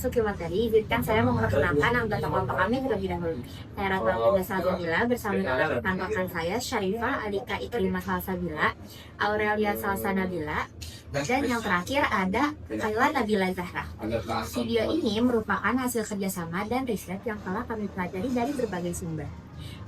memasuki materi, izinkan saya memperkenalkan anggota kelompok kami terlebih dahulu. Saya Ratna Alda Salsabila bersama rekan saya Syarifah Alika Ikrimah Salsabila, Aurelia Salsanabila, dan yang terakhir ada Kayla Nabila Zahra. Video ini merupakan hasil kerjasama dan riset yang telah kami pelajari dari berbagai sumber.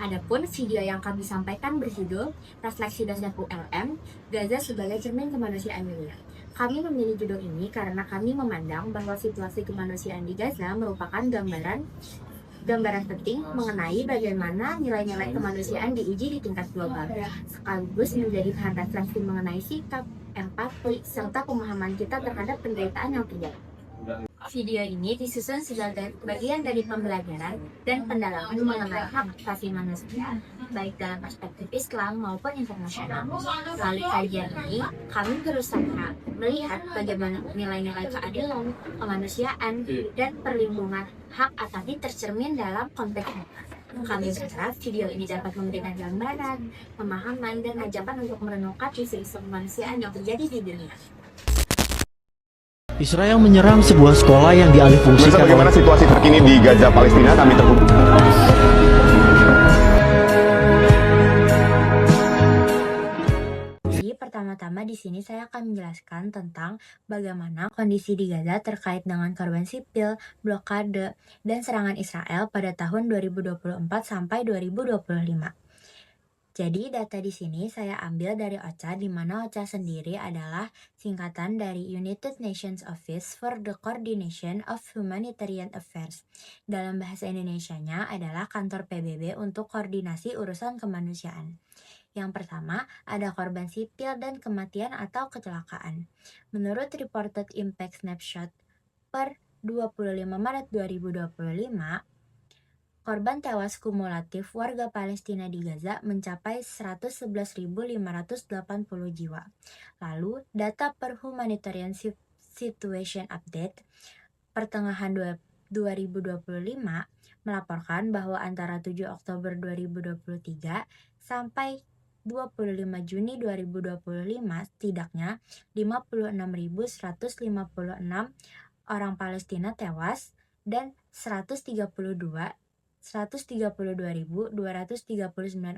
Adapun video yang kami sampaikan berjudul Refleksi Dasar ULM, Gaza sebagai Cermin Kemanusiaan Dunia. Kami memilih judul ini karena kami memandang bahwa situasi kemanusiaan di Gaza merupakan gambaran penting mengenai bagaimana nilai-nilai kemanusiaan diuji di tingkat global, sekaligus menjadi bahan refleksi mengenai sikap, empati, serta pemahaman kita terhadap penderitaan yang terjadi. Video ini disusun sebagai bagian dari pembelajaran dan pendalaman mengenai hak asasi manusia, baik dalam perspektif Islam maupun internasional. Melalui kajian ini, kami berusaha melihat bagaimana nilai-nilai keadilan, kemanusiaan, dan perlindungan hak asasi tercermin dalam konteks ini. Kami berharap video ini dapat memberikan gambaran, pemahaman, dan ajakan untuk merenungkan isu-isu kemanusiaan yang terjadi di dunia. Israel menyerang sebuah sekolah yang dialihfungsikan. Bagaimana situasi terkini di Gaza, Palestina? Kami terhubung. Jadi pertama-tama di sini saya akan menjelaskan tentang bagaimana kondisi di Gaza terkait dengan korban sipil, blokade, dan serangan Israel pada tahun 2024 sampai 2025. Jadi data di sini saya ambil dari OCHA, di mana OCHA sendiri adalah singkatan dari United Nations Office for the Coordination of Humanitarian Affairs. Dalam bahasa Indonesianya adalah Kantor PBB untuk Koordinasi Urusan Kemanusiaan. Yang pertama, ada korban sipil dan kematian atau kecelakaan. Menurut Reported Impact Snapshot per 25 Maret 2025, korban tewas kumulatif warga Palestina di Gaza mencapai 111.580 jiwa. Lalu, data per Humanitarian Situation Update pertengahan 2025 melaporkan bahwa antara 7 Oktober 2023 sampai 25 Juni 2025 setidaknya 56.156 orang Palestina tewas dan 132.239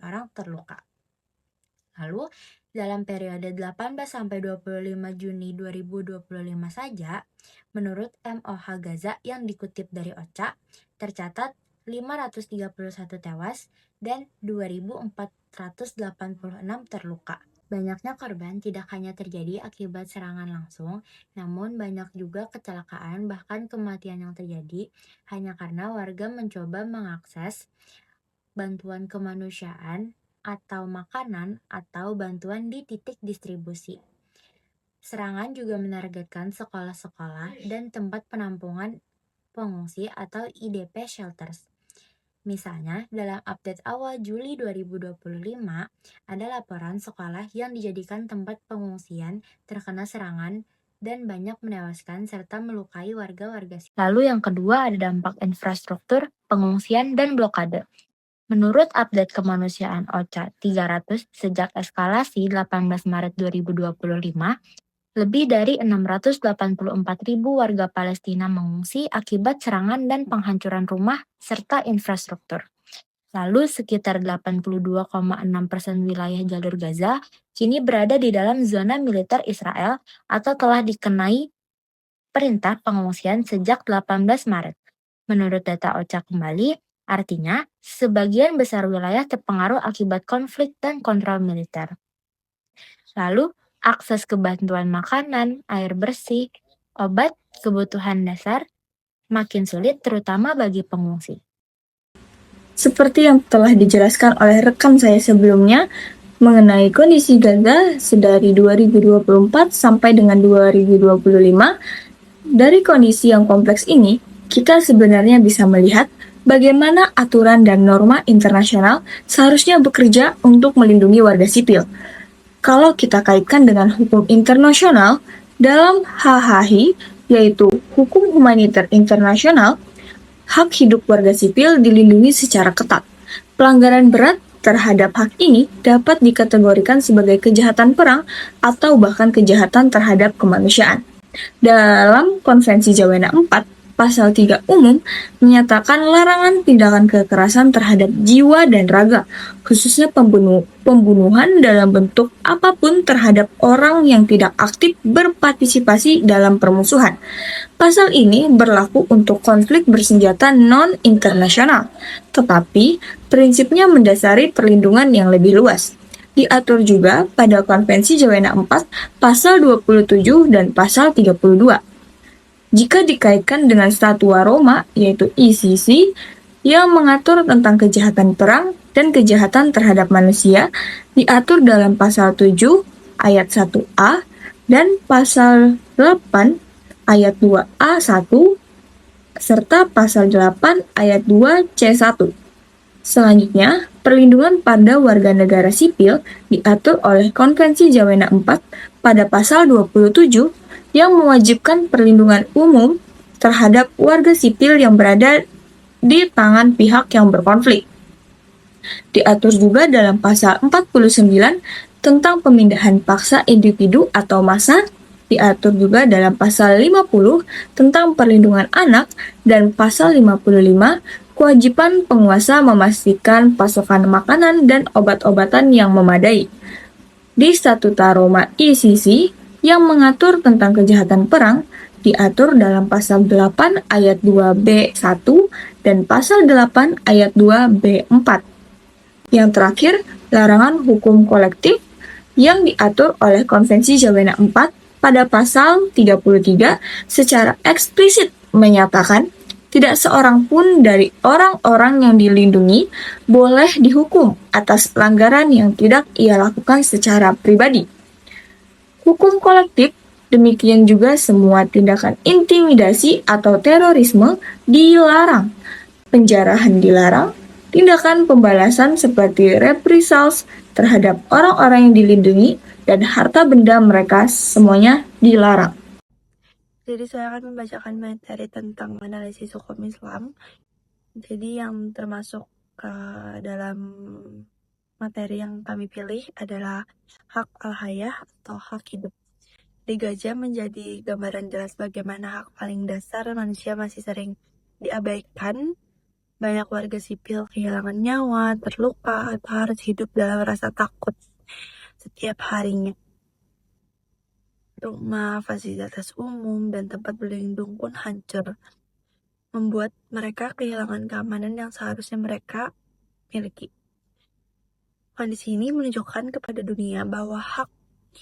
orang terluka. Lalu, dalam periode 18 sampai 25 Juni 2025 saja, menurut MOH Gaza yang dikutip dari OCHA, tercatat 531 tewas dan 2.486 terluka. Banyaknya korban tidak hanya terjadi akibat serangan langsung, namun banyak juga kecelakaan bahkan kematian yang terjadi hanya karena warga mencoba mengakses bantuan kemanusiaan atau makanan atau bantuan di titik distribusi. Serangan juga menargetkan sekolah-sekolah dan tempat penampungan pengungsi atau IDP shelters. Misalnya, dalam update awal Juli 2025, ada laporan sekolah yang dijadikan tempat pengungsian terkena serangan dan banyak menewaskan serta melukai warga-warga. Lalu yang kedua ada dampak infrastruktur, pengungsian, dan blokade. Menurut update kemanusiaan OCHA 300 sejak eskalasi 18 Maret 2025, lebih dari 684.000 warga Palestina mengungsi akibat serangan dan penghancuran rumah serta infrastruktur. Lalu sekitar 82,6% wilayah jalur Gaza kini berada di dalam zona militer Israel atau telah dikenai perintah pengungsian sejak 18 Maret. Menurut data OCHA kembali, artinya sebagian besar wilayah terpengaruh akibat konflik dan kontrol militer. Lalu, akses ke bantuan makanan, air bersih, obat, kebutuhan dasar makin sulit terutama bagi pengungsi. Seperti yang telah dijelaskan oleh rekan saya sebelumnya mengenai kondisi Gaza sedari 2024 sampai dengan 2025, dari kondisi yang kompleks ini, kita sebenarnya bisa melihat bagaimana aturan dan norma internasional seharusnya bekerja untuk melindungi warga sipil. Kalau kita kaitkan dengan hukum internasional, dalam HHI, yaitu Hukum Humaniter Internasional, hak hidup warga sipil dilindungi secara ketat. Pelanggaran berat terhadap hak ini dapat dikategorikan sebagai kejahatan perang atau bahkan kejahatan terhadap kemanusiaan. Dalam Konvensi Jawena IV, Pasal 3 umum menyatakan larangan tindakan kekerasan terhadap jiwa dan raga, khususnya pembunuhan dalam bentuk apapun terhadap orang yang tidak aktif berpartisipasi dalam permusuhan. Pasal ini berlaku untuk konflik bersenjata non-internasional, tetapi prinsipnya mendasari perlindungan yang lebih luas. Diatur juga pada Konvensi Jawena IV, Pasal 27 dan Pasal 32. Jika dikaitkan dengan Statua Roma, yaitu ICC, yang mengatur tentang kejahatan perang dan kejahatan terhadap manusia, diatur dalam Pasal 7 ayat 1A dan Pasal 8 ayat 2A1 serta Pasal 8 ayat 2C1. Selanjutnya, perlindungan pada warga negara sipil diatur oleh Konvensi Jawena IV pada Pasal 27 yang mewajibkan perlindungan umum terhadap warga sipil yang berada di tangan pihak yang berkonflik. Diatur juga dalam Pasal 49 tentang pemindahan paksa individu atau massa, diatur juga dalam Pasal 50 tentang perlindungan anak, dan Pasal 55 kewajiban penguasa memastikan pasokan makanan dan obat-obatan yang memadai. Di Statuta Roma ICC yang mengatur tentang kejahatan perang diatur dalam Pasal 8 ayat 2B1 dan Pasal 8 ayat 2B4. Yang terakhir, larangan hukum kolektif yang diatur oleh Konvensi Jawena IV pada Pasal 33 secara eksplisit menyatakan tidak seorang pun dari orang-orang yang dilindungi boleh dihukum atas pelanggaran yang tidak ia lakukan secara pribadi. Hukum kolektif, demikian juga semua tindakan intimidasi atau terorisme dilarang. Penjarahan dilarang, tindakan pembalasan seperti reprisals terhadap orang-orang yang dilindungi dan harta benda mereka semuanya dilarang. Jadi saya akan membacakan materi tentang analisis hukum Islam. Jadi yang termasuk dalam materi yang kami pilih adalah hak al-hayah atau hak hidup. Di Gaza menjadi gambaran jelas bagaimana hak paling dasar manusia masih sering diabaikan. Banyak warga sipil kehilangan nyawa, terluka, atau harus hidup dalam rasa takut setiap harinya. Rumah, fasilitas umum, dan tempat berlindung pun hancur, membuat mereka kehilangan keamanan yang seharusnya mereka miliki. Kondisi ini menunjukkan kepada dunia bahwa hak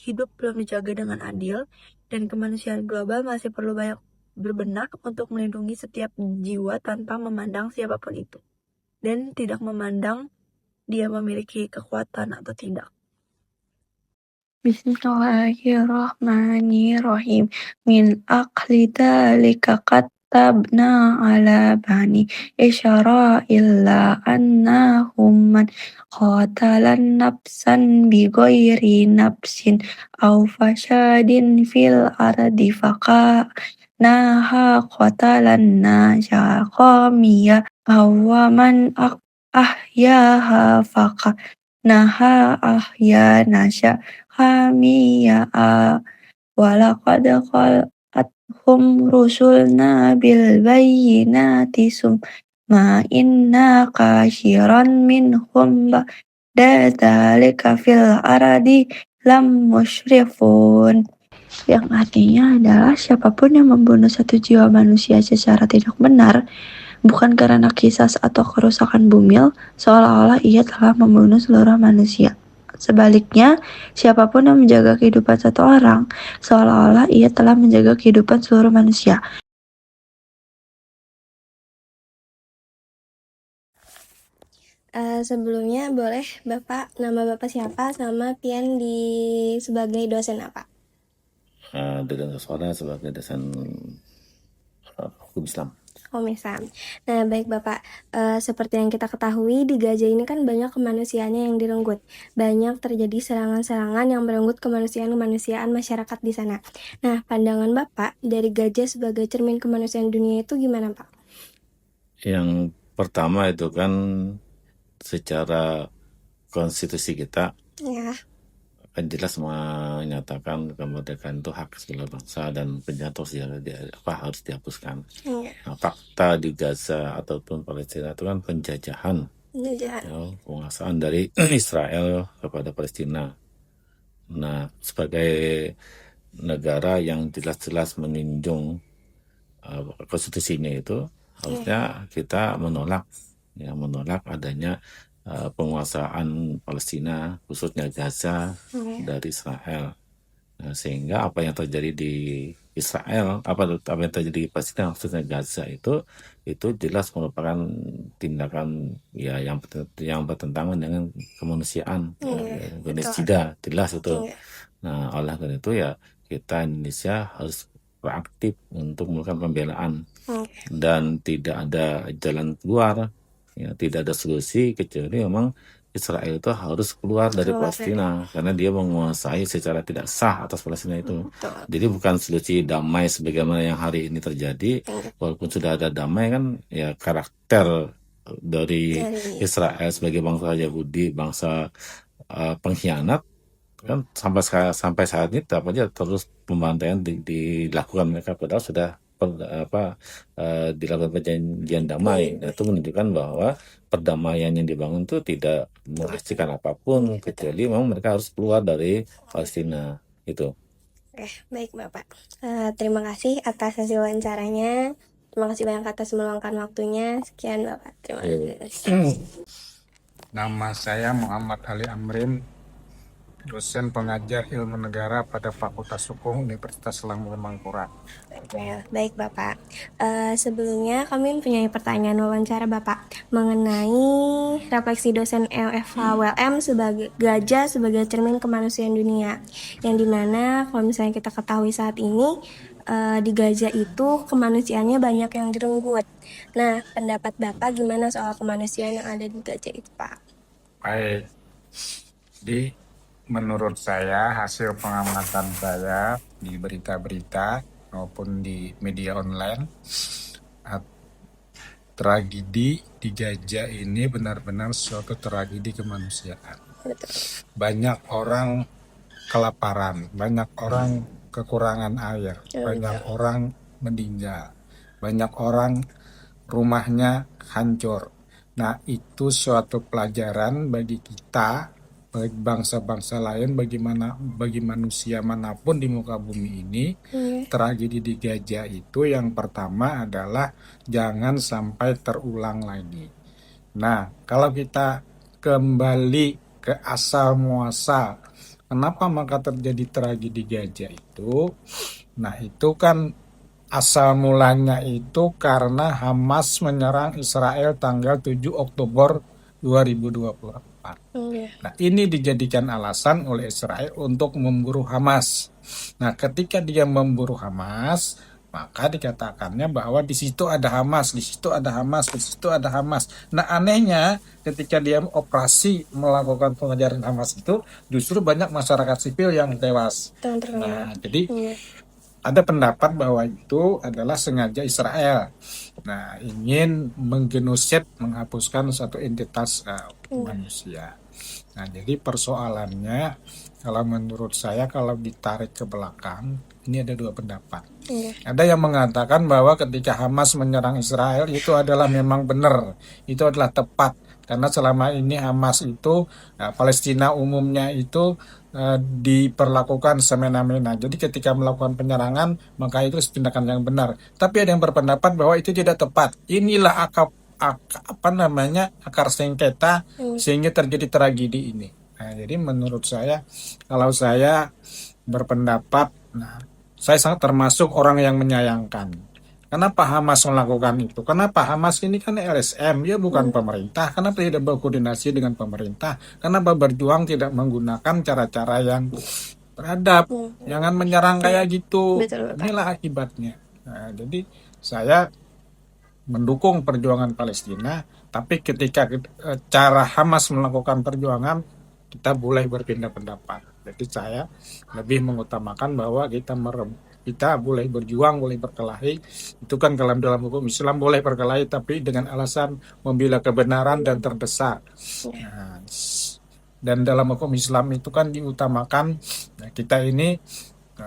hidup belum dijaga dengan adil, dan kemanusiaan global masih perlu banyak berbenah untuk melindungi setiap jiwa tanpa memandang siapapun itu, dan tidak memandang dia memiliki kekuatan atau tidak. Bismillahirrahmanirrahim. Min aqli dhalika katabna ala bani Isra'ila annahum man qatalan nafsan bighairi nafsin aw fasadin fil ardi faqanaha qatalan nasa qamiya aw man ahyaha faqanaha ahya nasa hamiya'a walaqad qal'athum rusulna bil bayyinati summa inna kashiran minhum ba'da dzalika fil ardi lam musyrifun, yang artinya adalah siapapun yang membunuh satu jiwa manusia secara tidak benar bukan karena kisah atau kerusakan bumi, seolah-olah ia telah membunuh seluruh manusia. Sebaliknya, siapapun yang menjaga kehidupan satu orang, seolah-olah ia telah menjaga kehidupan seluruh manusia. Sebelumnya boleh Bapak, nama Bapak siapa, sama Pian sebagai dosen apa? Dengan suara sebagai dosen hukum Islam. Islam. Nah, baik Bapak, seperti yang kita ketahui di Gaza ini kan banyak kemanusiaannya yang direnggut. Banyak terjadi serangan-serangan yang merenggut kemanusiaan masyarakat di sana. Nah, pandangan Bapak dari Gaza sebagai cermin kemanusiaan dunia itu gimana, Pak? Yang pertama itu kan secara konstitusi kita Ya. kan jelas menyatakan kemerdekaan itu hak segala bangsa dan penjajahan harus dihapuskan. Iya. Nah, fakta di Gaza ataupun Palestina itu kan penjajahan, Penjajahan. ya, penguasaan dari Israel kepada Palestina. Nah, sebagai negara yang jelas-jelas meninjau konstitusinya itu, harusnya kita menolak adanya penguasaan Palestina, khususnya Gaza, dari Israel. Nah, sehingga apa yang terjadi di Israel, apa yang terjadi di Palestina, khususnya Gaza itu jelas merupakan tindakan ya yang bertentangan dengan kemanusiaan, genosida, jelas itu. Nah, oleh karena itu ya kita Indonesia harus proaktif untuk melakukan pembelaan dan tidak ada jalan keluar, ya, tidak ada solusi kecuali memang Israel itu harus keluar dari Palestina karena dia menguasai secara tidak sah atas Palestina itu. Jadi bukan solusi damai sebagaimana yang hari ini terjadi. Walaupun sudah ada damai kan, ya karakter dari Israel sebagai bangsa Yahudi, bangsa pengkhianat kan sampai saat ini tetap aja terus pembantaian dilakukan mereka padahal sudah dilakukan perjanjian damai. Nah, itu menunjukkan bahwa perdamaian yang dibangun itu tidak menghasilkan apapun kecuali memang mereka harus keluar dari Palestina itu. Oke, baik Bapak. Terima kasih atas hasil wawancaranya. Terima kasih banyak atas meluangkan waktunya. Sekian Bapak. Terima kasih. Nama saya Muhammad Ali Amrin, dosen pengajar ilmu negara pada Fakultas Hukum Universitas Selangor Mangkurat. Baik Bapak, sebelumnya kami mempunyai pertanyaan wawancara Bapak mengenai refleksi dosen FHWLM sebagai gajah sebagai cermin kemanusiaan dunia, yang dimana kalau misalnya kita ketahui saat ini di gajah itu kemanusiaannya banyak yang direnggut. Nah, pendapat Bapak gimana soal kemanusiaan yang ada di gajah itu Pak? Baik, menurut saya hasil pengamatan saya di berita-berita maupun di media online, tragedi di Gaza ini benar-benar suatu tragedi kemanusiaan. Banyak orang kelaparan, banyak orang kekurangan air, banyak orang meninggal, banyak orang rumahnya hancur. Nah, itu suatu pelajaran bagi kita, bagi bangsa-bangsa lain, bagi manusia manapun di muka bumi ini. Tragedi di Gaza itu yang pertama adalah jangan sampai terulang lagi. Nah, kalau kita kembali ke asal muasal, kenapa maka terjadi tragedi Gaza itu? Nah, itu kan asal mulanya itu karena Hamas menyerang Israel tanggal 7 Oktober 2024. Nah, ini dijadikan alasan oleh Israel untuk memburu Hamas. Nah, ketika dia memburu Hamas, maka dikatakannya bahwa di situ ada Hamas, di situ ada Hamas, di situ ada Hamas. Nah, anehnya ketika dia operasi melakukan pengejaran Hamas itu justru banyak masyarakat sipil yang tewas. Nah, jadi ada pendapat bahwa itu adalah sengaja Israel. Nah, ingin menggenosid, menghapuskan satu entitas manusia. Nah, jadi persoalannya kalau menurut saya kalau ditarik ke belakang, ini ada dua pendapat. Ada yang mengatakan bahwa ketika Hamas menyerang Israel itu adalah memang benar, itu adalah tepat. Karena selama ini Hamas itu, Palestina umumnya itu diperlakukan semena-mena. Jadi ketika melakukan penyerangan, maka itu tindakan yang benar. Tapi ada yang berpendapat bahwa itu tidak tepat. Inilah akar sengketa sehingga terjadi tragedi ini. Nah, jadi menurut saya, kalau saya berpendapat, saya sangat termasuk orang yang menyayangkan. Kenapa Hamas melakukan itu? Kenapa Hamas ini kan LSM, dia bukan pemerintah. Kenapa tidak berkoordinasi dengan pemerintah? Kenapa berjuang tidak menggunakan cara-cara yang beradab? Jangan menyerang kayak gitu. Inilah akibatnya. Nah, jadi saya mendukung perjuangan Palestina, tapi ketika cara Hamas melakukan perjuangan, kita boleh berpindah pendapat. Jadi saya lebih mengutamakan bahwa kita boleh berjuang, boleh berkelahi. Itu kan dalam hukum Islam boleh berkelahi, tapi dengan alasan membela kebenaran dan terdesak. Nah, Dan dalam hukum Islam itu kan diutamakan, nah, kita ini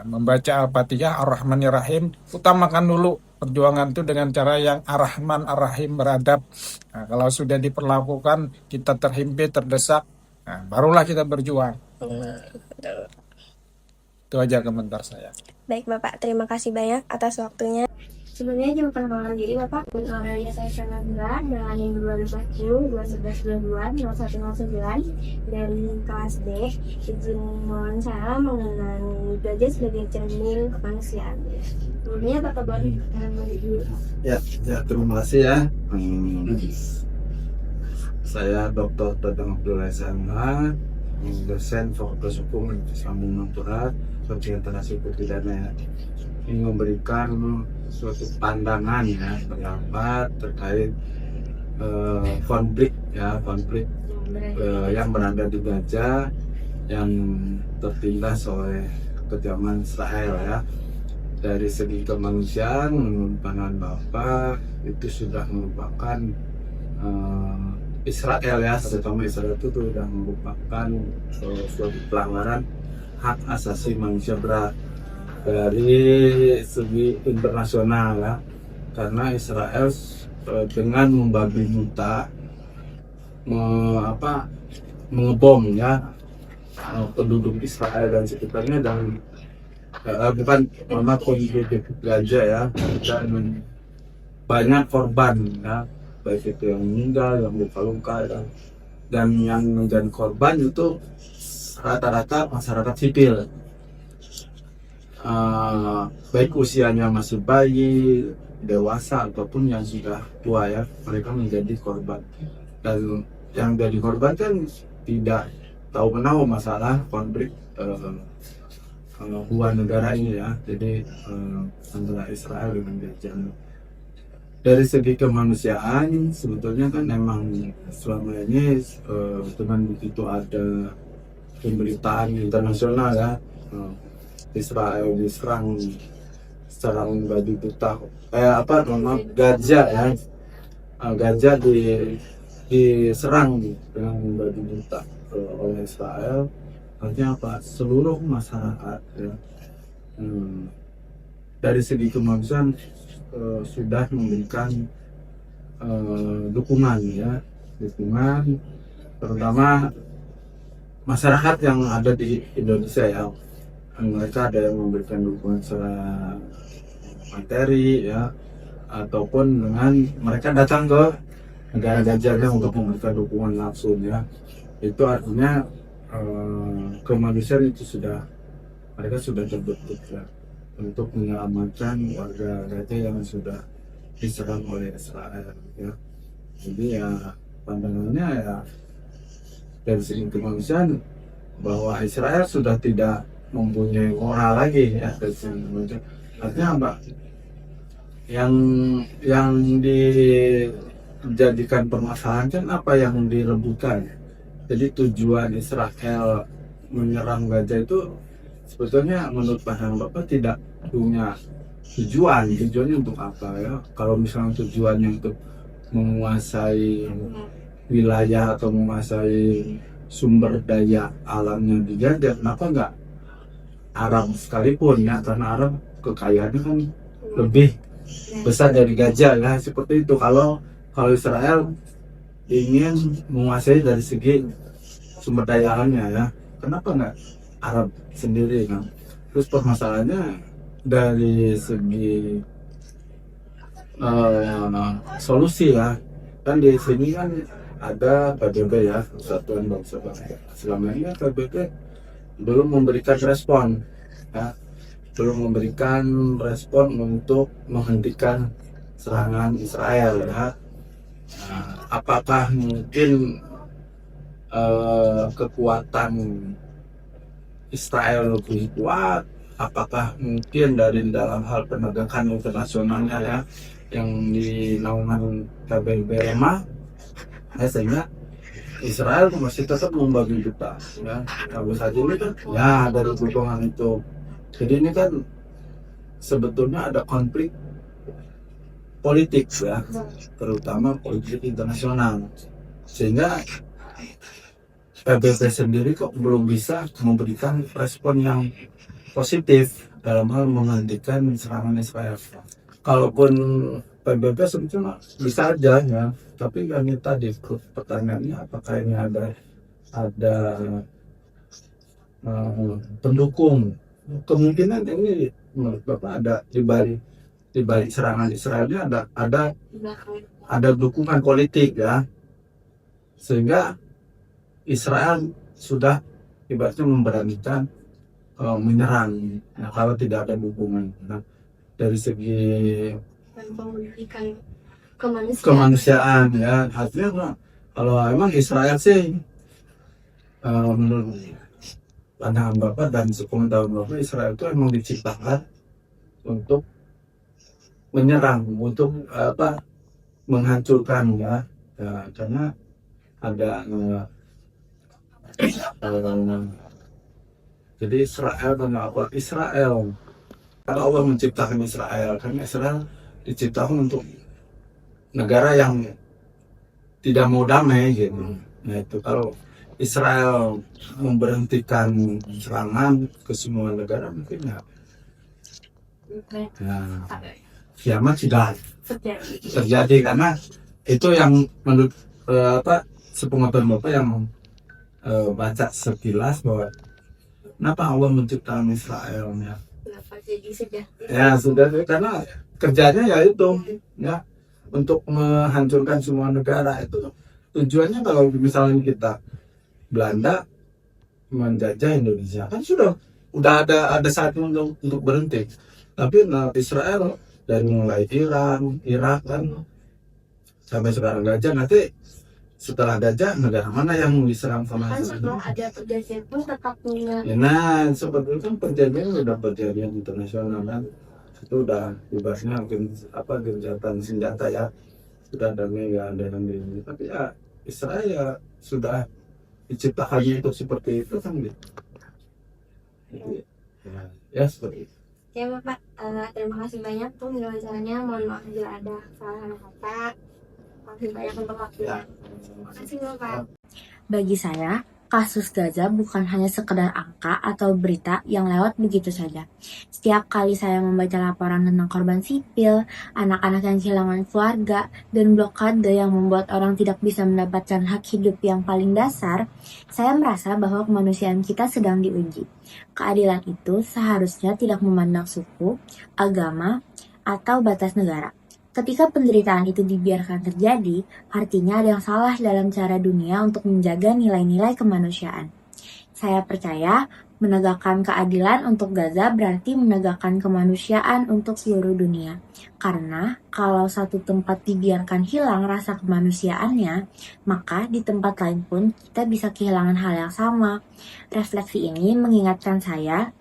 membaca Al-Fatihah Ar-Rahmanir-Rahim, utamakan dulu perjuangan itu dengan cara yang Ar-Rahman Ar-Rahim, beradab. Nah, kalau sudah diperlakukan kita terhimpit, terdesak, nah, barulah kita berjuang. Itu aja komentar saya. Baik Bapak, terima kasih banyak atas waktunya. Sebelumnya izin perkenalkan diri Bapak. Namanya saya Shana Zura dengan NIM 2020-21122-0109 dari kelas D. Izin wawancara mengenai gajah sebagai cermin kemanusiaan. Sebelumnya Bapak boleh dulu. Ya, terima kasih ya. Saya Dr. Dadang Abdullah SMH, dosen Fakultas Hukum Universitas Muhammadiyah, Fakultas Hukum Pidana. Ini memberikan suatu pandangan ya, pendapat terkait konflik yang berada di Gaza yang tertindas oleh kejaman Israel ya. Dari segi kemanusiaan, menurut pandangan Bapak itu sudah merupakan Israel ya, terutama Israel itu sudah merupakan suatu pelanggaran hak asasi manusia berat dari segi internasional ya, karena Israel dengan membabi buta mengebom ya penduduk Israel dan sekitarnya, dan konflik Gaza ya, dan banyak korban ya, baik itu yang meninggal, yang luka-luka ya. Dan yang menjadi korban itu rata-rata masyarakat sipil, baik usianya masih bayi, dewasa ataupun yang sudah tua ya, mereka menjadi korban. Dan yang jadi korban kan tidak tahu menahu masalah konflik dua negara ini ya, jadi antara Israel dengan Gaza. Dari segi kemanusiaan sebetulnya kan memang selama ini dengan begitu ada pemberitaan internasional ya, Israel diserang babi buta, Gaza ya, Gaza diserang dengan babi buta oleh Israel. Artinya apa? Seluruh masyarakat ya, dari segi kemanusiaan sudah memberikan dukungan terutama masyarakat yang ada di Indonesia ya. Mereka ada yang memberikan dukungan secara materi ya, ataupun dengan mereka datang ke negara Gaza untuk memberikan dukungan langsung ya. Itu artinya kemanusiaan itu mereka sudah terbentuk ya, untuk menyelamatkan warga Gaza yang sudah diserang oleh Israel ya. Jadi ya pandangannya ya dari segi kemanusiaan bahwa Israel sudah tidak mempunyai moral lagi ya. Artinya apa? Yang dijadikan permasalahan kan apa yang direbutkan. Jadi tujuan Israel menyerang Gaza itu sebetulnya menurut pandangan Bapak tidak punya tujuan. Tujuannya untuk apa ya? Kalau misalnya tujuannya untuk menguasai wilayah atau menguasai sumber daya alamnya di Gaza, kenapa enggak Arab sekalipun ya? Karena Arab kekayaannya kan lebih besar dari Gaza ya, seperti itu. Kalau Israel ingin menguasai dari segi sumber daya alamnya ya, kenapa enggak Arab sendiri kan? Terus permasalahannya dari segi solusi ya, kan di sini kan ada PBB ya, Persatuan Bangsa Bangsa. Selama ini PBB belum memberikan respon ya, untuk menghentikan serangan Israel ya. Nah, apakah mungkin kekuatan Israel lebih kuat? Apakah mungkin dari dalam hal penegakan internasionalnya ya, yang dinaungan PBB lemah ya, sehingga Israel masih tetap membabi buta ya. Kalau saja ini kan ya dari dukungan itu. Jadi ini kan sebetulnya ada konflik politik ya, terutama politik internasional, sehingga PBB sendiri kok belum bisa memberikan respon yang positif dalam hal menghentikan serangan Israel. Kalaupun PBB sebetulnya bisa aja ya, tapi kan ini tadi pertanyaannya apakah ini ada pendukung. Kemungkinan ini menurut Bapak ada di balik serangan Israel ini ada dukungan politik ya, sehingga Israel sudah ibaratnya memberanikan menyerang kalau tidak ada dukungan. Nah, dari segi kemanusiaan ya, artinya kalau emang Israel sih menurut pandangan Bapak dan sepengetahuan Bapak, Israel itu emang diciptakan untuk menyerang, untuk menghancurkan ya, karena ada jadi Israel kalau Allah menciptakan Israel, karena Israel diciptakan untuk negara yang tidak mau damai gitu. Nah itu kalau Israel memberhentikan serangan ke semua negara mungkin ya kiamat sudah terjadi, karena itu yang menurut sepengetahuan Bapak yang baca sekilas bahwa kenapa Allah menciptakan Israel ya. Ya sudah, karena kerjanya ya itu ya untuk menghancurkan semua negara. Itu tujuannya. Kalau misalnya kita Belanda menjajah Indonesia kan udah ada saatnya untuk berhenti, tapi Israel dari mulai Iran, Irak kan sampai sekarang gajah, nanti setelah Dajjal negara mana yang diserang sama Kan Israel? setelah ada perjanjian pun tetap punya. Ya, nah seperti itu kan perjanjian udah perjanjian internasional kan, itu udah ibaratnya gencatan senjata ya, sudah damai, nggak ada yang ini. Tapi ya Israel ya sudah diciptakannya itu seperti itu kan gitu. Ya seperti itu. Ya Bapak, terima kasih banyak tuh wawancaranya. Mohon maaf bila ada salah kata. Terima kasih banyak untuk waktunya. Terima kasih Bapak. Bagi saya, kasus Gaza bukan hanya sekedar angka atau berita yang lewat begitu saja. Setiap kali saya membaca laporan tentang korban sipil, anak-anak yang kehilangan keluarga, dan blokade yang membuat orang tidak bisa mendapatkan hak hidup yang paling dasar, saya merasa bahwa kemanusiaan kita sedang diuji. Keadilan itu seharusnya tidak memandang suku, agama, atau batas negara. Ketika penderitaan itu dibiarkan terjadi, artinya ada yang salah dalam cara dunia untuk menjaga nilai-nilai kemanusiaan. Saya percaya menegakkan keadilan untuk Gaza berarti menegakkan kemanusiaan untuk seluruh dunia. Karena kalau satu tempat dibiarkan hilang rasa kemanusiaannya, maka di tempat lain pun kita bisa kehilangan hal yang sama. Refleksi ini mengingatkan saya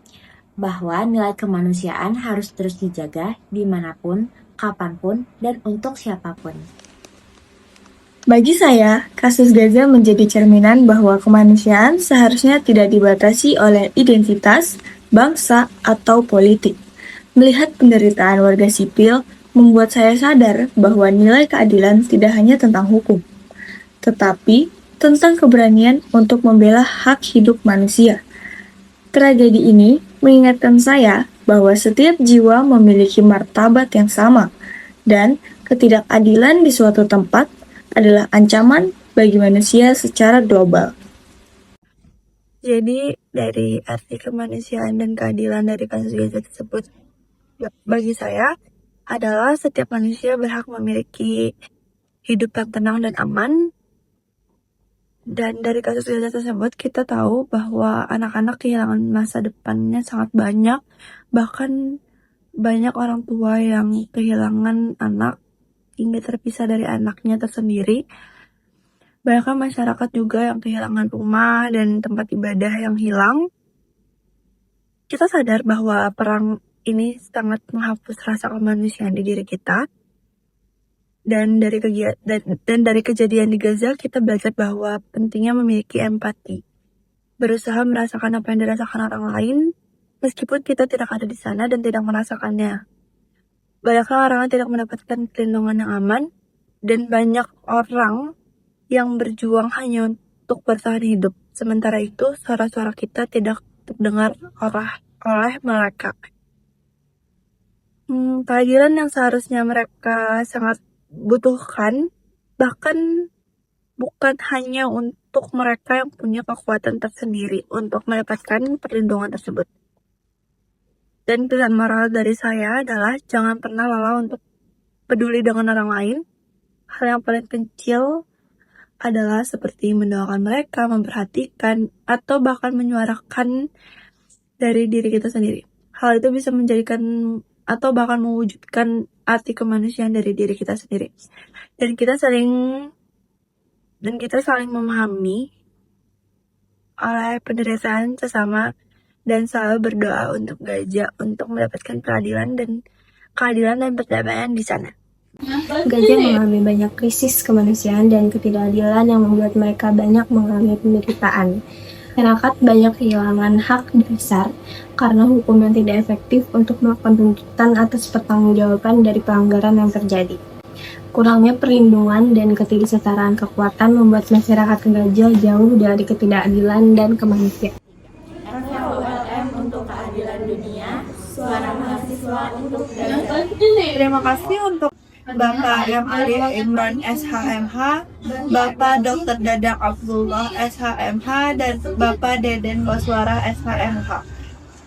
bahwa nilai kemanusiaan harus terus dijaga dimanapun, kapanpun, dan untuk siapapun. Bagi saya, kasus Gaza menjadi cerminan bahwa kemanusiaan seharusnya tidak dibatasi oleh identitas, bangsa, atau politik. Melihat penderitaan warga sipil membuat saya sadar bahwa nilai keadilan tidak hanya tentang hukum, tetapi tentang keberanian untuk membela hak hidup manusia. Tragedi ini mengingatkan saya bahwa setiap jiwa memiliki martabat yang sama, dan ketidakadilan di suatu tempat adalah ancaman bagi manusia secara global. Jadi dari arti kemanusiaan dan keadilan dari kasus Gaza tersebut, bagi saya adalah setiap manusia berhak memiliki hidup yang tenang dan aman. Dan dari kasus Gaza tersebut kita tahu bahwa anak-anak kehilangan masa depannya sangat banyak. Bahkan banyak orang tua yang kehilangan anak hingga terpisah dari anaknya tersendiri. Bahkan masyarakat juga yang kehilangan rumah dan tempat ibadah yang hilang. Kita sadar bahwa perang ini sangat menghapus rasa kemanusiaan di diri kita. Dan dari kejadian di Gaza kita belajar bahwa pentingnya memiliki empati. Berusaha merasakan apa yang dirasakan orang lain, meskipun kita tidak ada di sana dan tidak merasakannya. Banyak orang yang tidak mendapatkan perlindungan yang aman, dan banyak orang yang berjuang hanya untuk bertahan hidup Sementara itu, suara-suara kita tidak terdengar oleh mereka. Keadilan yang seharusnya mereka sangat butuhkan, bahkan bukan hanya untuk mereka yang punya kekuatan tersendiri untuk mendapatkan perlindungan tersebut. Dan pesan moral dari saya adalah jangan pernah lelah untuk peduli dengan orang lain. Hal yang paling kecil adalah seperti mendoakan mereka, memperhatikan, atau bahkan menyuarakan dari diri kita sendiri. Hal itu bisa menjadikan atau bahkan mewujudkan arti kemanusiaan dari diri kita sendiri. Dan kita saling memahami oleh penderitaan sesama dan selalu berdoa untuk gajah untuk mendapatkan keadilan dan perdamaian di sana. Gajah mengalami banyak krisis kemanusiaan dan ketidakadilan yang membuat mereka banyak mengalami penderitaan. Masyarakat banyak kehilangan hak dasar karena hukum yang tidak efektif untuk melakukan tuntutan atas pertanggungjawaban dari pelanggaran yang terjadi. Kurangnya perlindungan dan ketidaksetaraan kekuatan membuat masyarakat gajah jauh dari ketidakadilan dan kemanusiaan. untuk keadilan dunia, suara mahasiswa untuk Terima kasih untuk Bapak M. Ali Imran SHMH, Bapak Dr. Dadang Abdullah SHMH, dan Bapak Deden Koswara SHMH.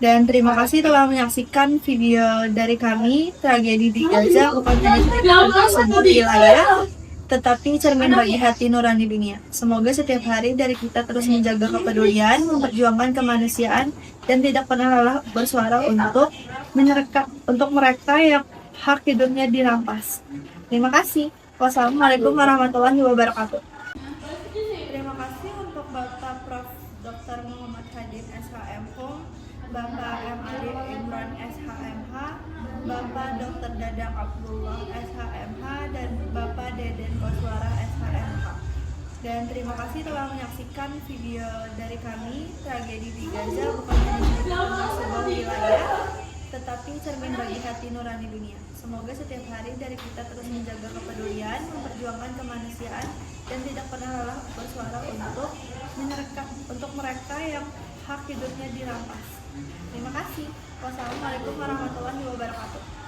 Dan terima kasih telah menyaksikan video dari kami. Tragedi di Gaza bukan hanya cerita tentang sebuah wilayah, tetapi cermin bagi hati nurani dunia. Semoga setiap hari dari kita terus menjaga kepedulian, memperjuangkan kemanusiaan, dan tidak pernah lelah bersuara untuk mereka yang hak hidupnya dirampas. Terima kasih. Wassalamualaikum warahmatullahi wabarakatuh. Terima kasih untuk Bapak Prof. Dr. Muhammad Hadid SHMH, Bapak M. Ali Imran SHMH, Bapak Dr. Dadang Abdullah SHMH, dan Bapak Deden Koswara SHMH. Dan terima kasih telah menyaksikan video dari kami. Tragedi di Gaza bukan hanya cerita tentang sebuah wilayah, tetapi cermin bagi hati nurani dunia. Semoga setiap hari dari kita terus menjaga kepedulian, memperjuangkan kemanusiaan, dan tidak pernah lelah bersuara untuk mereka yang hak hidupnya dirampas. Terima kasih. Wassalamualaikum warahmatullahi wabarakatuh.